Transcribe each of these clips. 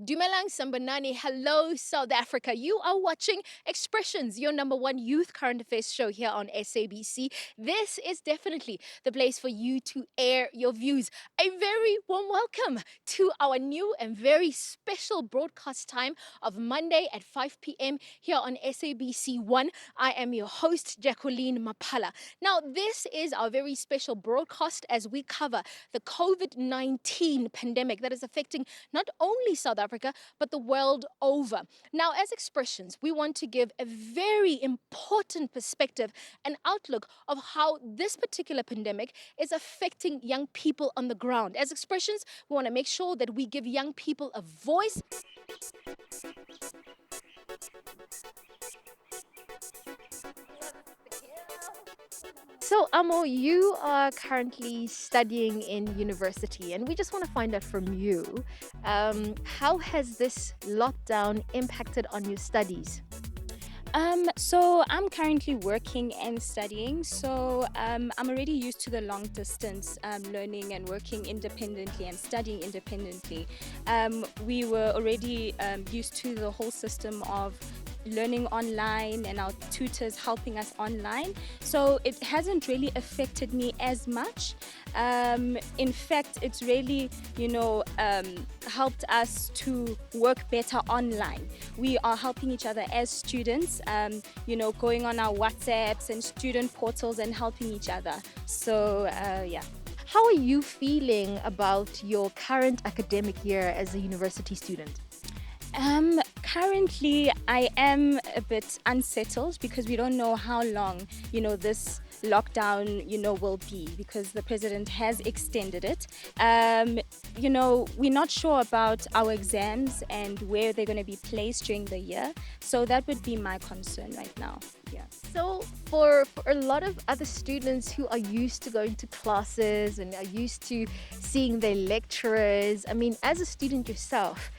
Dumelang Sambanani, hello South Africa. You are watching Expressions, your number one youth current affairs show here on SABC. This is definitely the place for you to air your views. A very warm welcome to our new and very special broadcast time of Monday at 5 p.m. here on SABC 1. I am your host, Jacqueline Mapala. Now, this is our very special broadcast as we cover the COVID-19 pandemic that is affecting not only South Africa, but the world over. Now, as Expressions, we want to give a very important perspective and outlook of how this particular pandemic is affecting young people on the ground. As Expressions, we want to make sure that we give young people a voice. So, Amo, you are currently studying in university, and we just want to find out from you, how has this lockdown impacted on your studies? So I'm currently working and studying. So I'm already used to the long distance learning and working independently and studying independently. We were already used to the whole system of learning online and our tutors helping us online. So it hasn't really affected me as much. In fact, it's really, helped us to work better online. We are helping each other as students, going on our WhatsApps and student portals and helping each other. So, yeah. How are you feeling about your current academic year as a university student? Currently, I am a bit unsettled because we don't know how long, this lockdown, will be, because the president has extended it. We're not sure about our exams and where they're going to be placed during the year. So that would be my concern right now. Yeah. So for a lot of other students who are used to going to classes and are used to seeing their lecturers, I mean, as a student yourself,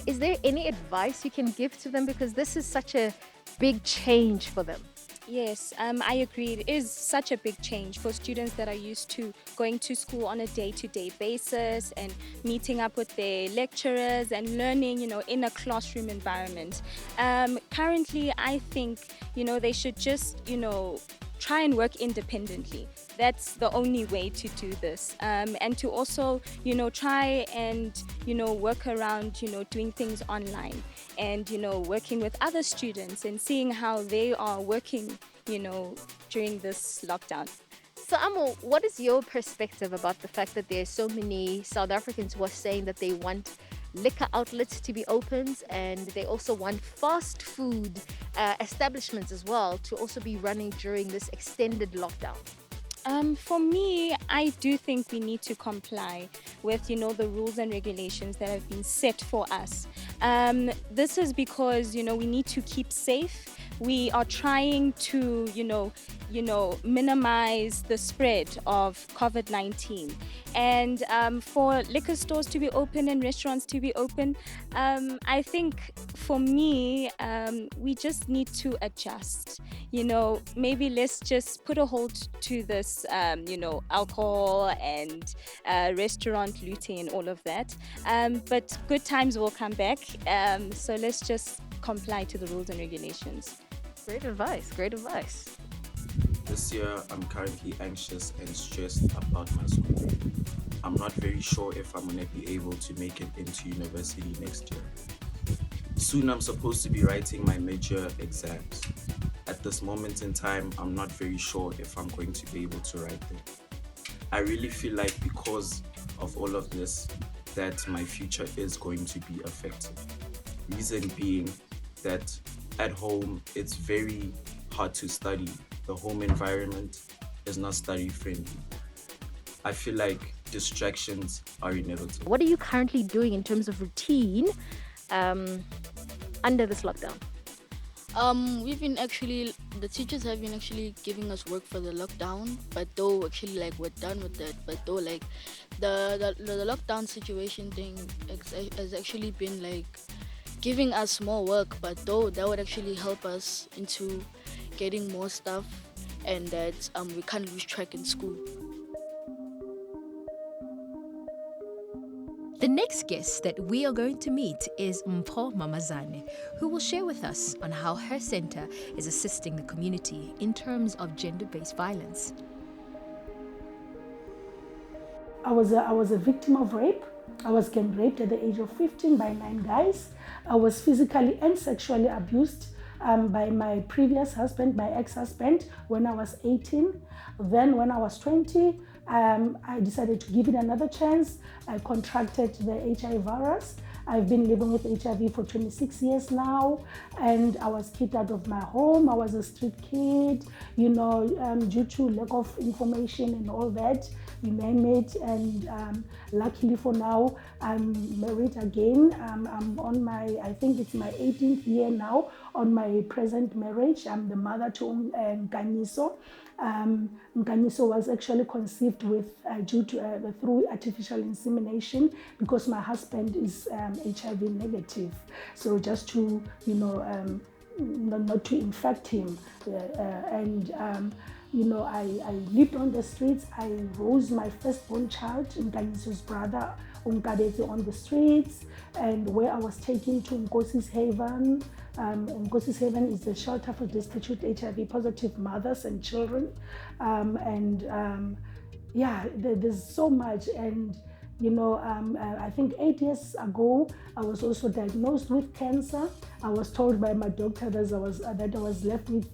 is there any advice you can give to them? Because this is such a big change for them. Yes, I agree. It is such a big change for students that are used to going to school on a day-to-day basis and meeting up with their lecturers and learning, in a classroom environment. Currently, I think, they should just, try and work independently. That's the only way to do this. And to also, try and, work around, doing things online and, working with other students and seeing how they are working, during this lockdown. So, Amo, what is your perspective about the fact that there are so many South Africans who are saying that they want liquor outlets to be opened and they also want fast food establishments as well to also be running during this extended lockdown? For me, I do think we need to comply with, the rules and regulations that have been set for us. This is because, we need to keep safe. We are trying to, minimize the spread of COVID-19. And for liquor stores to be open and restaurants to be open, I think for me, we just need to adjust. Maybe let's just put a hold to this, alcohol and restaurant looting and all of that. But good times will come back. So let's just comply to the rules and regulations. Great advice. Great advice. This year, I'm currently anxious and stressed about my school. I'm not very sure if I'm going to be able to make it into university next year. Soon, I'm supposed to be writing my major exams. At this moment in time, I'm not very sure if I'm going to be able to write them. I really feel like because of all of this, that my future is going to be affected. Reason being that at home, it's very hard to study. The home environment is not study friendly. I feel like distractions are inevitable. What are you currently doing in terms of routine under this lockdown? We've been actually, the teachers have been actually giving us work for the lockdown, but though actually like we're done with that, but though like the lockdown situation thing has actually been like giving us more work, but though that would actually help us into getting more stuff, and that we can't lose track in school. The next guest that we are going to meet is Mpho Mamazane, who will share with us on how her center is assisting the community in terms of gender-based violence. I was a victim of rape. I was gang raped at the age of 15 by 9 guys. I was physically and sexually abused by my previous husband, my ex-husband, when I was 18. Then when I was 20, I decided to give it another chance. I contracted the HIV virus. I've been living with HIV for 26 years now, and I was kicked out of my home. I was a street kid, due to lack of information and all that, you name it. And luckily for now, I'm married again. I'm on I think it's my 18th year now on my present marriage. I'm the mother to Nkanyiso. Nkanyiso was actually conceived through artificial insemination because my husband is HIV negative. So just to, not to infect him. I lived on the streets. I raised my firstborn child, Nkanyiso's brother, Unkabete, on the streets, and where I was taken to Nkosi's Haven. Nkosi's Haven is a shelter for destitute HIV positive mothers and children. There's so much. And I think 8 years ago, I was also diagnosed with cancer. I was told by my doctor that I was left with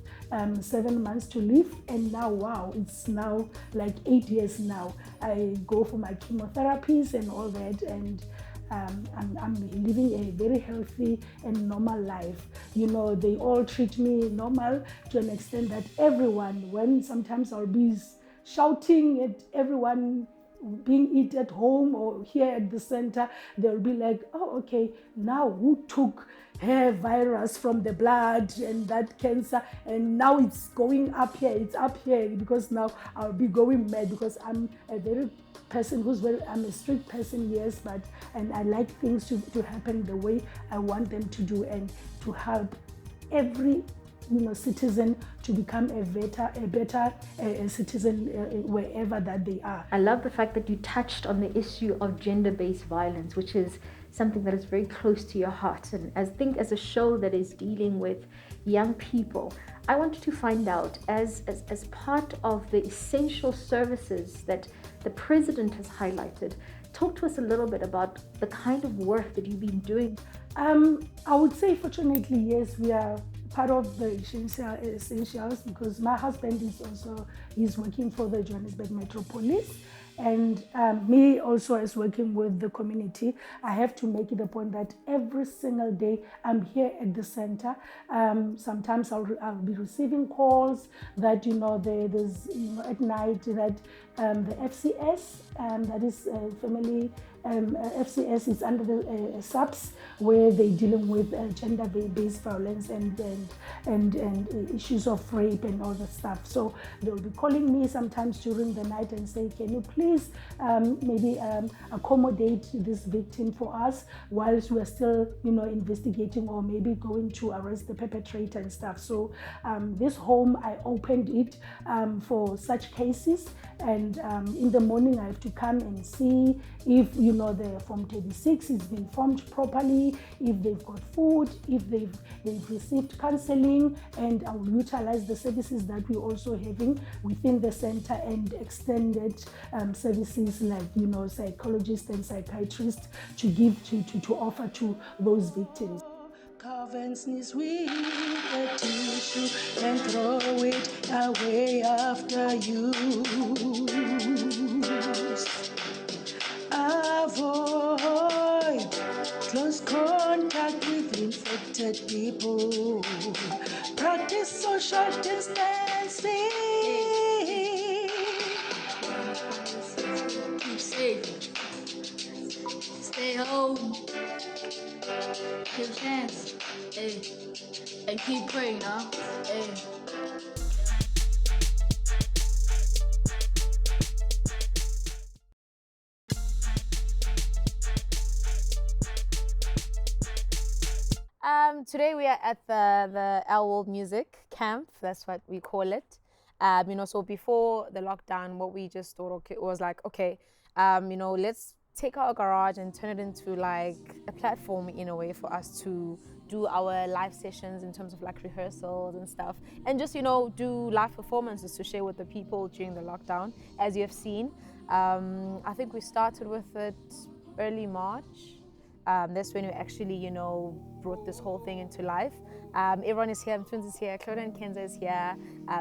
7 months to live. And now, wow, it's now like 8 years now. I go for my chemotherapies and all that, and I'm living a very healthy and normal life. They all treat me normal to an extent that everyone, when sometimes I'll be shouting at everyone being it at home or here at the center, they'll be like, oh, okay, now who took her virus from the blood and that cancer, and now it's going up here, because now I'll be going mad because I'm a very person I'm a strict person, yes, and I like things to happen the way I want them to do, and to help every citizen to become a better citizen wherever that they are. I love the fact that you touched on the issue of gender-based violence, which is something that is very close to your heart. And as a show that is dealing with young people, I wanted to find out, as part of the essential services that the president has highlighted, talk to us a little bit about the kind of work that you've been doing. I would say, fortunately, yes, we are part of the essentials, because my husband he's working for the Johannesburg Metro Police, and me also as working with the community. I have to make it a point that every single day I'm here at the center. Sometimes I'll be receiving calls that there's at night that the FCS, that is family. FCS is under the SABC, where they're dealing with gender-based violence and issues of rape and all that stuff. So they'll be calling me sometimes during the night and say, can you please maybe accommodate this victim for us whilst we're still investigating, or maybe going to arrest the perpetrator and stuff. So this home, I opened it for such cases, and in the morning I have to come and see if the Form 36 is being formed properly, if they've got food, if they've received counseling, and I will utilize the services that we're also having within the center, and extended services like psychologists and psychiatrists to give to offer to those victims. Covens knees with the tissue and throw it away after use. Avoid close contact with infected people. Practice social distancing. Keep safe. Stay home. Give chance. Hey. I keep praying, huh? Hey. Today we are at the Our World Music Camp. That's what we call it. So before the lockdown, what we just thought was like, okay, let's take our garage and turn it into like a platform in a way for us to do our live sessions in terms of like rehearsals and stuff, and just do live performances to share with the people during the lockdown. As you have seen, I think we started with it early March. That's when we actually, brought this whole thing into life. Everyone is here, Twins is here, Claudia and Kenza is here,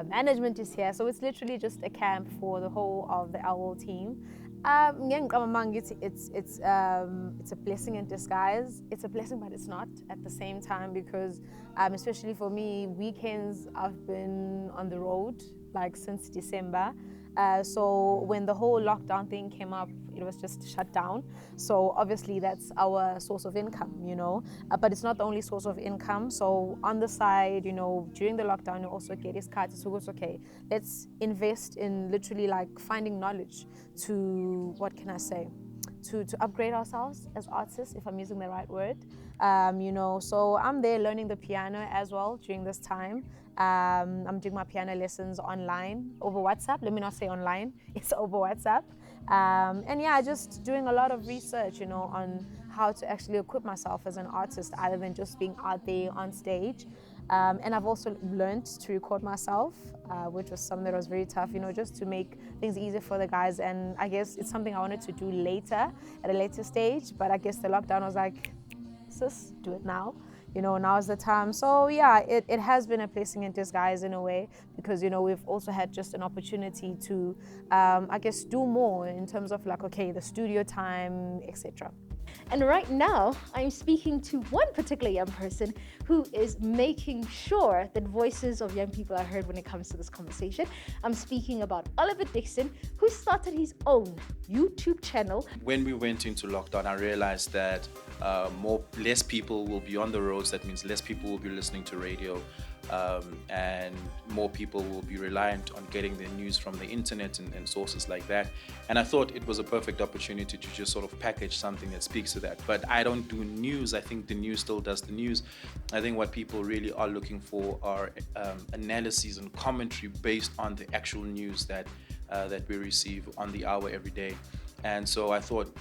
management is here. So it's literally just a camp for the whole of the OWL team. It's a blessing in disguise. It's a blessing, but it's not at the same time, because especially for me, weekends I've been on the road like since December. So when the whole lockdown thing came up, it was just shut down. So obviously that's our source of income, but it's not the only source of income. So on the side, during the lockdown, you also get his cards. So it's okay, let's invest in literally like finding knowledge to, what can I say, to upgrade ourselves as artists, if I'm using the right word. So I'm there learning the piano as well during this time. I'm doing my piano lessons online over WhatsApp. Let me not say online, it's over WhatsApp. And yeah, just doing a lot of research, on how to actually equip myself as an artist, other than just being out there on stage. And I've also learned to record myself, which was something that was very tough, just to make things easier for the guys. And I guess it's something I wanted to do later, at a later stage. But I guess the lockdown was like, sis, do it now. Now is the time. So yeah, it has been a blessing in disguise in a way, because, we've also had just an opportunity to, I guess, do more in terms of like, okay, the studio time, etc. And right now, I'm speaking to one particular young person who is making sure that voices of young people are heard when it comes to this conversation. I'm speaking about Oliver Dixon, who started his own YouTube channel. When we went into lockdown, I realized that less people will be on the roads. That means less people will be listening to radio, and more people will be reliant on getting their news from the internet and sources like that. And I thought it was a perfect opportunity to just sort of package something that speaks to that. But I don't do news. I think the news still does the news. I think what people really are looking for are analyses and commentary based on the actual news that we receive on the hour every day. And so I thought,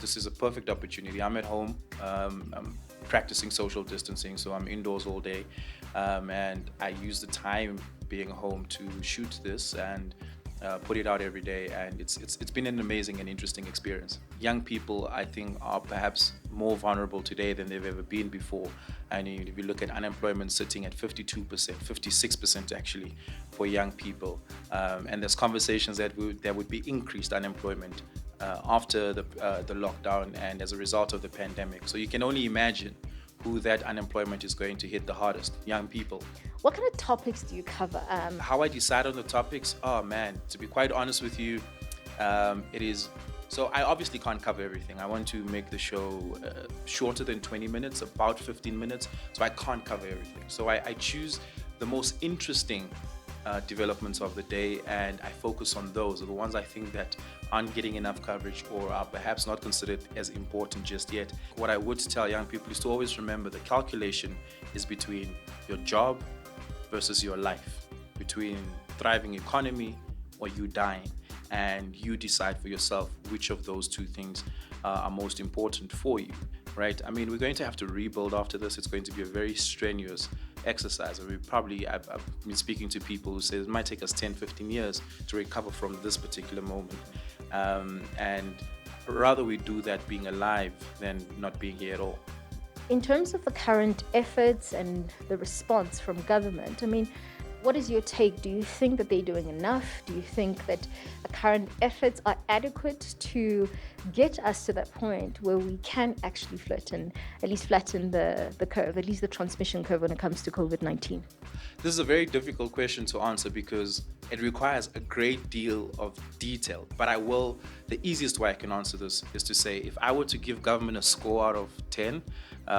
this is a perfect opportunity. I'm at home, I'm practicing social distancing, so I'm indoors all day. And I use the time being home to shoot this and put it out every day. And it's been an amazing and interesting experience. Young people, I think, are perhaps more vulnerable today than they've ever been before. And if you look at unemployment sitting at 52%, 56% actually for young people. And there's conversations that would be increased unemployment after the lockdown and as a result of the pandemic. So you can only imagine who that unemployment is going to hit the hardest: young people. What kind of topics do you cover? How I decide on the topics? Oh man, to be quite honest with you, it is. So I obviously can't cover everything. I want to make the show shorter than 20 minutes, about 15 minutes. So I can't cover everything. So I choose the most interesting developments of the day, and I focus on those, the ones I think that aren't getting enough coverage or are perhaps not considered as important just yet. What I would tell young people is to always remember the calculation is between your job versus your life, between thriving economy or you dying, and you decide for yourself which of those two things are most important for you, right? I mean, we're going to have to rebuild after this. It's going to be a very strenuous exercise. I've been speaking to people who say it might take us 10, 15 years to recover from this particular moment. And rather we do that being alive than not being here at all. In terms of the current efforts and the response from government, I mean, what is your take? Do you think that they're doing enough? Do you think that the current efforts are adequate to get us to that point where we can actually flatten the curve, at least the transmission curve when it comes to COVID-19? This is a very difficult question to answer because it requires a great deal of detail. But the easiest way I can answer this is to say, if I were to give government a score out of 10,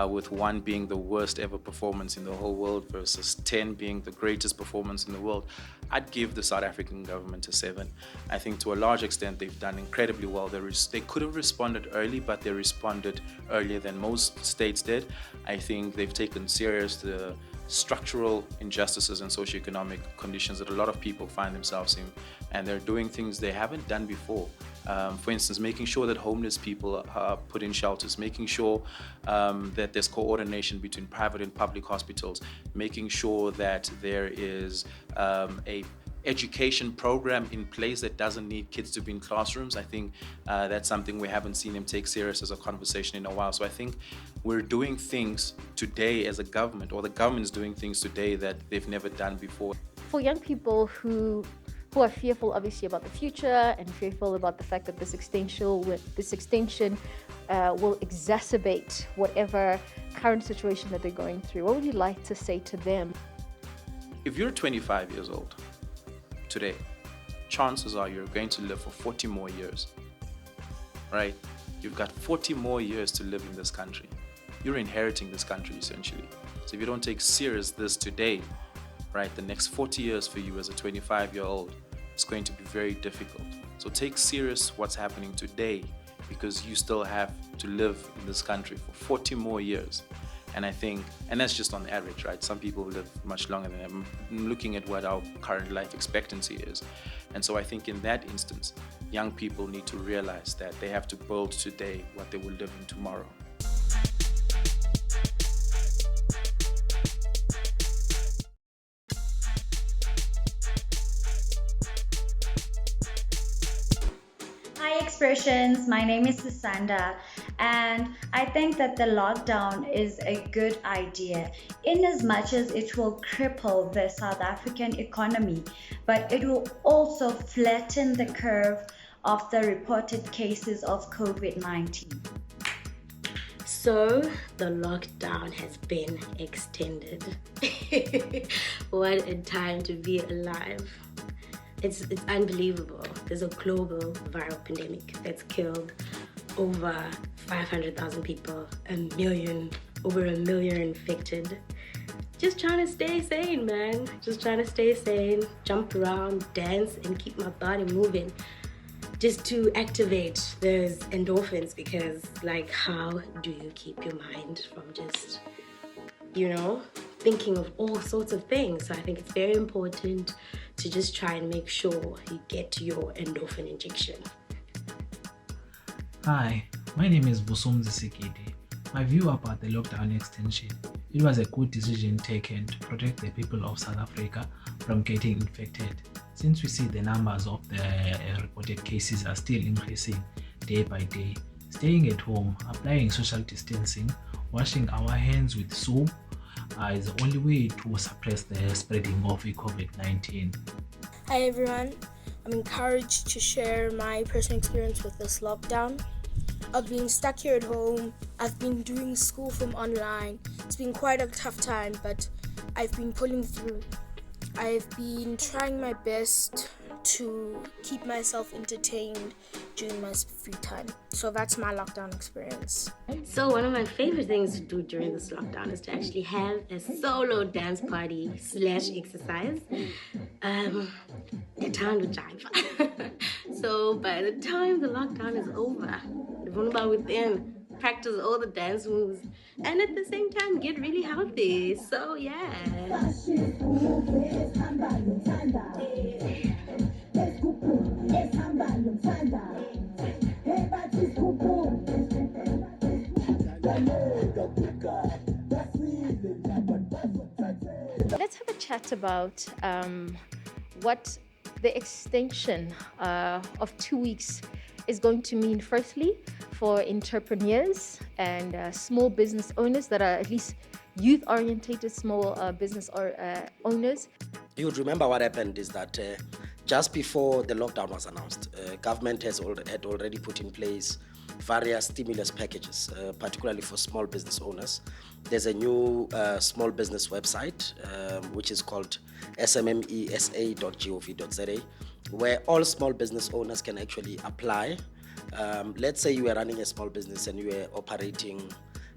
with 1 being the worst ever performance in the whole world versus 10 being the greatest performance in the world, I'd give the South African government a 7. I think to a large extent they've done incredibly well. They could have responded early, but they responded earlier than most states did. I think they've taken serious the structural injustices and socioeconomic conditions that a lot of people find themselves in, and they're doing things they haven't done before. For instance, making sure that homeless people are put in shelters, making sure that there's coordination between private and public hospitals, making sure that there is a education program in place that doesn't need kids to be in classrooms. I think that's something we haven't seen them take serious as a conversation in a while. So I think we're doing things today as a government, or the government's doing things today that they've never done before. For young people who are fearful, obviously, about the future and fearful about the fact that this extension will exacerbate whatever current situation that they're going through, what would you like to say to them? If you're 25 years old today, chances are you're going to live for 40 more years, right? You've got 40 more years to live in this country. You're inheriting this country, essentially. So if you don't take serious this today, right, the next 40 years for you as a 25-year-old, it's going to be very difficult. So take serious what's happening today, because you still have to live in this country for 40 more years. And I think, and that's just on average, right? Some people live much longer than that. I'm looking at what our current life expectancy is. And so I think in that instance, young people need to realize that they have to build today what they will live in tomorrow. Hi Expressions, my name is Susanda, and I think that the lockdown is a good idea in as much as it will cripple the South African economy, but it will also flatten the curve of the reported cases of COVID-19. So the lockdown has been extended. What a time to be alive. It's unbelievable. There's a global viral pandemic that's killed over 500,000 people, over a million infected. Just trying to stay sane, man. Just trying to stay sane, jump around, dance, and keep my body moving. Just to activate those endorphins, because like, how do you keep your mind from just, thinking of all sorts of things? So I think it's very important to just try and make sure you get your endorphin injection. Hi, my name is Busumzi Sikidi. My view about the lockdown extension, it was a good decision taken to protect the people of South Africa from getting infected, since we see the numbers of the reported cases are still increasing day by day. Staying at home, applying social distancing, washing our hands with soap is the only way to suppress the spreading of COVID-19. Hi everyone, I'm encouraged to share my personal experience with this lockdown. I've been stuck here at home. I've been doing school from online. It's been quite a tough time, but I've been pulling through. I've been trying my best to keep myself entertained during my free time. So that's my lockdown experience. So one of my favorite things to do during this lockdown is to actually have a solo dance party / exercise. The town would jive. So by the time the lockdown is over, everyone within practice all the dance moves and at the same time get really healthy. So yeah. Let's have a chat about what the extension of 2 weeks is going to mean, firstly, for entrepreneurs and small business owners that are at least youth-orientated small business owners. You would remember what happened is that just before the lockdown was announced, government had already put in place various stimulus packages, particularly for small business owners. There's a new small business website, which is called smmesa.gov.za, where all small business owners can actually apply. Let's say you are running a small business and you are operating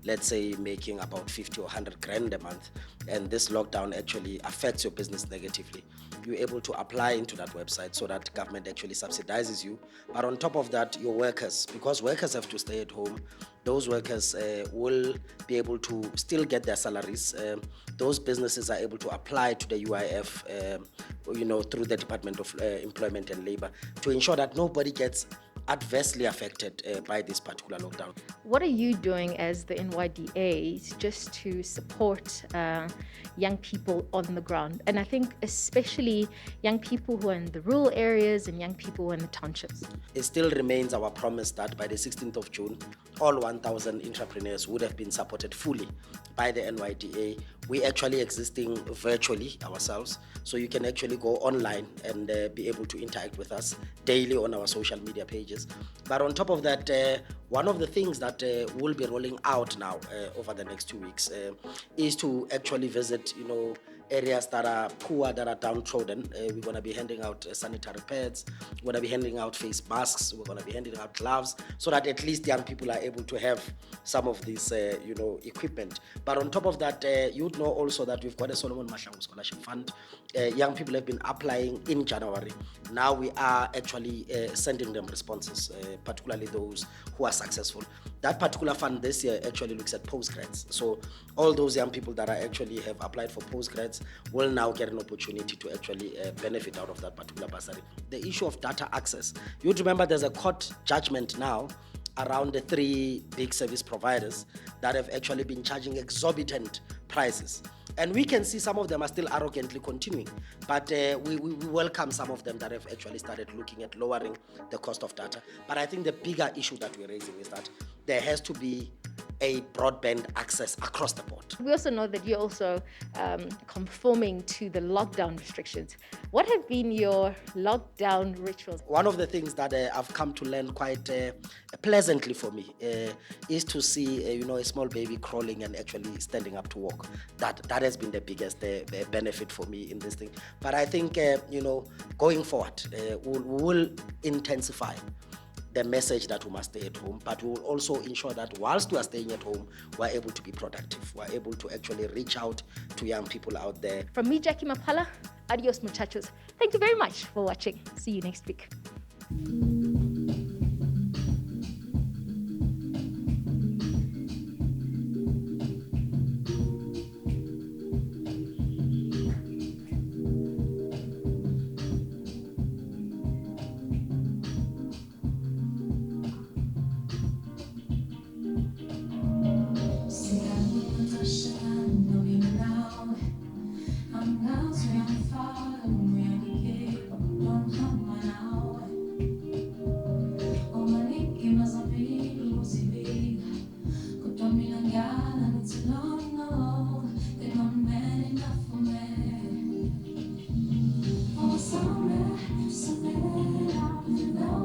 let's say, making about 50 or 100 grand a month, and this lockdown actually affects your business negatively, you're able to apply into that website so that government actually subsidizes you. But on top of that, your workers, because workers have to stay at home, those workers will be able to still get their salaries. Those businesses are able to apply to the UIF, through the Department of Employment and Labor, to ensure that nobody gets adversely affected by this particular lockdown. What are you doing as the NYDA just to support young people on the ground? And I think especially young people who are in the rural areas and young people who are in the townships. It still remains our promise that by the 16th of June, all 1,000 entrepreneurs would have been supported fully by the NYDA. We're actually existing virtually ourselves, so you can actually go online and be able to interact with us daily on our social media pages. But on top of that, one of the things that we'll be rolling out now over the next 2 weeks is to actually visit, areas that are poor, that are downtrodden. We're going to be handing out sanitary pads, we're going to be handing out face masks, we're going to be handing out gloves, so that at least young people are able to have some of this, equipment. But on top of that, you'd know also that we've got a Solomon Mahlangu Scholarship Fund. Young people have been applying in January. Now we are actually sending them responses, particularly those who are successful. That particular fund this year actually looks at postgrads. So all those young people that are actually have applied for postgrads will now get an opportunity to actually benefit out of that particular bursary. The issue of data access, you'd remember there's a court judgment now around the 3 big service providers that have actually been charging exorbitant prices. And we can see some of them are still arrogantly continuing, but we welcome some of them that have actually started looking at lowering the cost of data. But I think the bigger issue that we're raising is that there has to be a broadband access across the board. We also know that you're also conforming to the lockdown restrictions. What have been your lockdown rituals? One of the things that I've come to learn quite pleasantly for me is to see a small baby crawling and actually standing up to walk. That has been the biggest benefit for me in this thing. But I think going forward, we will intensify the message that we must stay at home, but we will also ensure that whilst we are staying at home, we're able to be productive. We're able to actually reach out to young people out there. From me, Jackie Mapala, adios muchachos. Thank you very much for watching. See you next week. Oh,